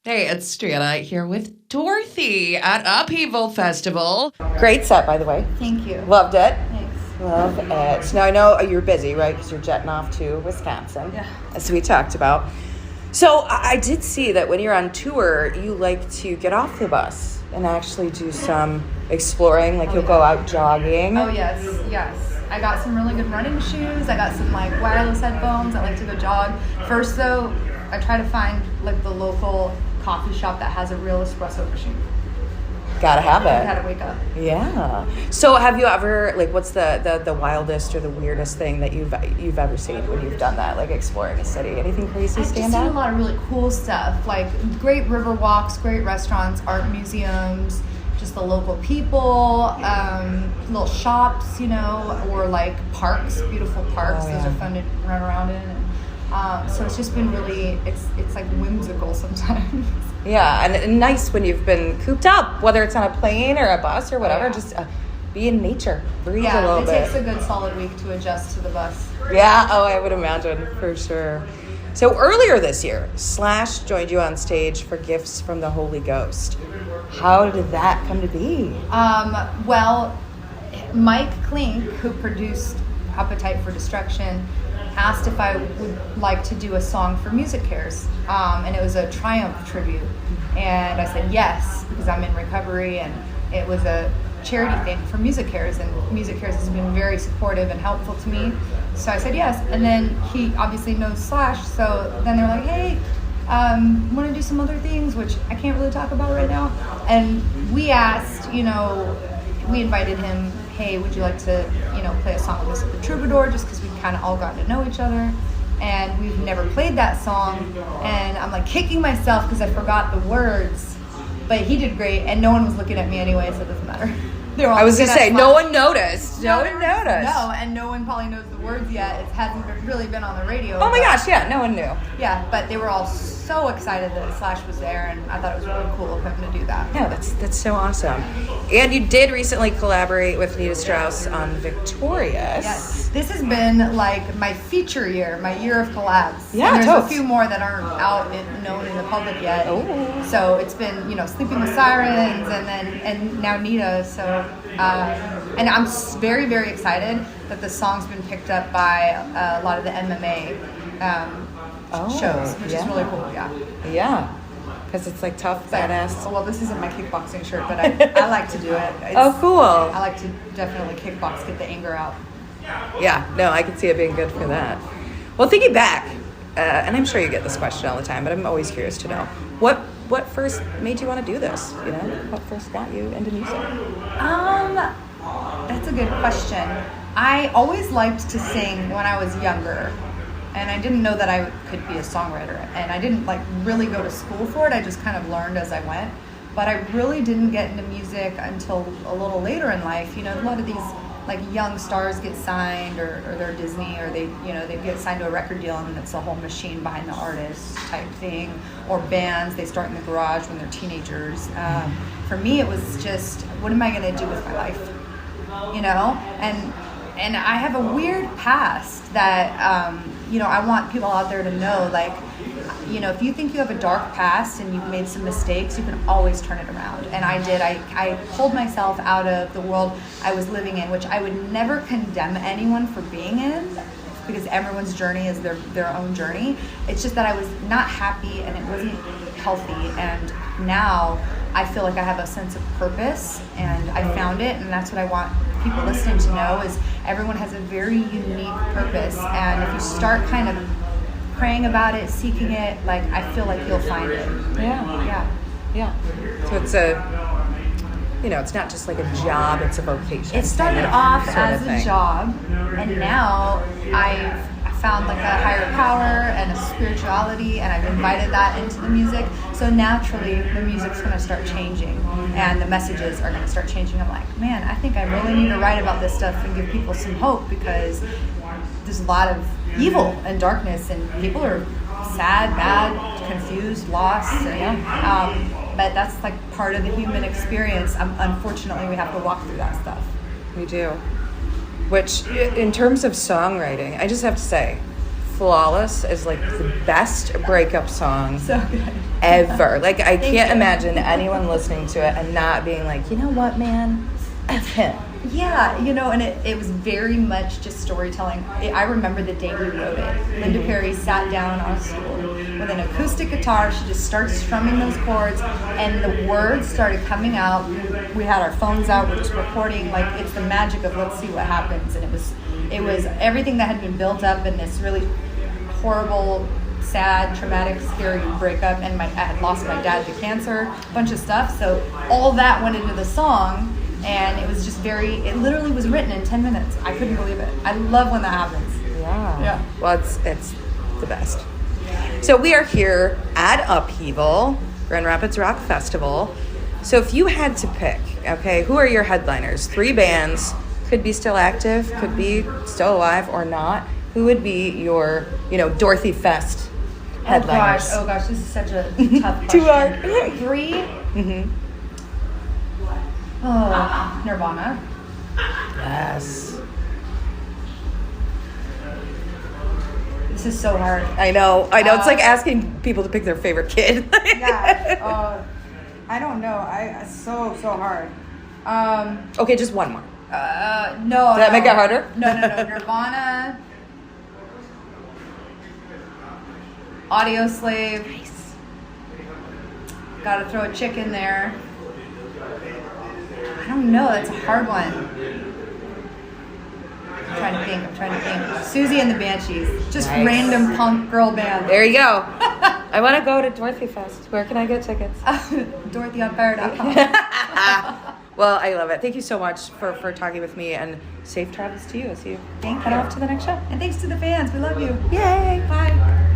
Hey, it's Janna here with Dorothy at Upheaval Festival. Great set, by the way. Thank you. Loved it. Thanks. Love it. Now, I know you're busy, right? Because you're jetting off to Wisconsin, Yeah. as we talked about. So I did see that when you're on tour, you like to get off the bus and actually do some exploring. Like you'll go out jogging. Oh, yes. I got some really good running shoes. I got some like wireless headphones. I like to go jog. First, though, I try to find like the local coffee shop that has a real espresso machine. Gotta have I it. gotta wake up. Yeah. So have you ever, like, what's the wildest or the weirdest thing that you've ever seen when you've done that, like exploring a city? Anything crazy I've stand just seen a out? lot of really cool stuff, like great river walks, great restaurants, art museums, just the local people, little shops, or like parks, beautiful parks. Oh, Those yeah. are fun to run around in. So it's just been really, it's like whimsical sometimes. Yeah, and nice when you've been cooped up, whether it's on a plane or a bus or whatever, Yeah. just be in nature, breathe a Yeah, little it bit. takes a good solid week to adjust to the bus. Yeah, I would imagine, for sure. So earlier this year, Slash joined you on stage for Gifts from the Holy Ghost. How did that come to be? Well, Mike Klink, who produced Appetite for Destruction, asked if I would like to do a song for Music Cares, and it was a Triumph tribute. And I said yes, because I'm in recovery, and it was a charity thing for Music Cares, and Music Cares has been very supportive and helpful to me. So I said yes, and then he obviously knows Slash, so then they were like, hey, want to do some other things, which I can't really talk about right now. And we asked, we invited him, hey, would you like to, play a song with us at the Troubadour, just because we kind of all got to know each other. And we've never played that song, and I'm like kicking myself because I forgot the words. But he did great, and no one was looking at me anyway, so it doesn't matter. They were all I was going to looking say, at no Slash. one noticed. No one noticed. No, and no one probably knows the words yet. It hasn't really been on the radio. Oh my but- gosh, yeah, no one knew. Yeah, but they were all so excited that Slash was there, and I thought it was really cool of him to do that. No, that's so awesome. And you did recently collaborate with Nita Strauss on Victorious. Yes, this has been like my feature year, my year of collabs. Yeah, and there's totes. a few more that aren't out and known in the public yet. Oh. So it's been, Sleeping with Sirens, and now Nita. So, and I'm very, very excited that the song's been picked up by a lot of the MMA shows, which is really cool. Yeah. Yeah, because it's like tough, badass. Well, this isn't my kickboxing shirt, but I like to do it. Oh, cool. I like to definitely kickbox, get the anger out. Yeah, no, I can see it being good for that. Well, thinking back, and I'm sure you get this question all the time, but I'm always curious to know, what first made you want to do this? What first got you into music? That's a good question. I always liked to sing when I was younger, and I didn't know that I could be a songwriter, and I didn't really go to school for it. I just kind of learned as I went, but I really didn't get into music until a little later in life. A lot of these young stars get signed, or they're Disney, or they get signed to a record deal, and it's a whole machine behind the artist type thing. Or bands, they start in the garage when they're teenagers. For me, it was just, what am I going to do with my life? And I have a weird past that I want people out there to know, if you think you have a dark past and you've made some mistakes, you can always turn it around. And I did. I pulled myself out of the world I was living in, which I would never condemn anyone for being in, because everyone's journey is their own journey. It's just that I was not happy, and it wasn't healthy. And now I feel like I have a sense of purpose, and I found it, and that's what I want people listening to know, is everyone has a very unique purpose. And if you start kind of praying about it, seeking it, I feel like you'll find it. Yeah. So it's it's not just like a job, it's a vocation. It started off as a job, and now I found a higher power and a spirituality, and I've invited that into the music. So naturally, the music's going to start changing, and the messages are going to start changing. I'm like, man, I think I really need to write about this stuff and give people some hope, because there's a lot of evil and darkness, and people are sad, mad, confused, lost. But that's part of the human experience. Unfortunately, we have to walk through that stuff. We do. Which, in terms of songwriting, I just have to say, Flawless is like the best breakup song So good. ever. Like, I can't you. imagine anyone listening to it and not being like, you know what, man? F him. Yeah, you know, and it was very much just storytelling. I remember the day we wrote it. Linda Perry sat down on a stool with an acoustic guitar. She just started strumming those chords, and the words started coming out. We had our phones out. We're just recording. Like, it's the magic of let's see what happens. And it was everything that had been built up in this really horrible, sad, traumatic, scary breakup. And I had lost my dad to cancer, a bunch of stuff. So all that went into the song. And it was just it literally was written in 10 minutes. I couldn't believe it. I love when that happens. Yeah. Well, it's the best. So we are here at Upheaval, Grand Rapids Rock Festival. So if you had to pick, okay, who are your headliners? 3 bands, could be still active, could be still alive or not. Who would be your, Dorothy Fest headliners? Oh gosh, this is such a tough question. Too hard. 3? Mm-hmm. Oh, Nirvana. Yes. This is so hard. I know. It's like asking people to pick their favorite kid. Yeah. I don't know. It's so hard. Okay, just one more. No. Does that make it harder? No. Nirvana. Audio Slave. Nice. Gotta throw a chick in there. I don't know. That's a hard one. I'm trying to think. Susie and the Banshees. Just Nice. random punk girl band. There you go. I want to go to Dorothy Fest. Where can I get tickets? DorothyOnFire.com. Well, I love it. Thank you so much for talking with me, and safe travels to you as you Thank head you. off to the next show. And thanks to the fans. We love you. Yay! Bye.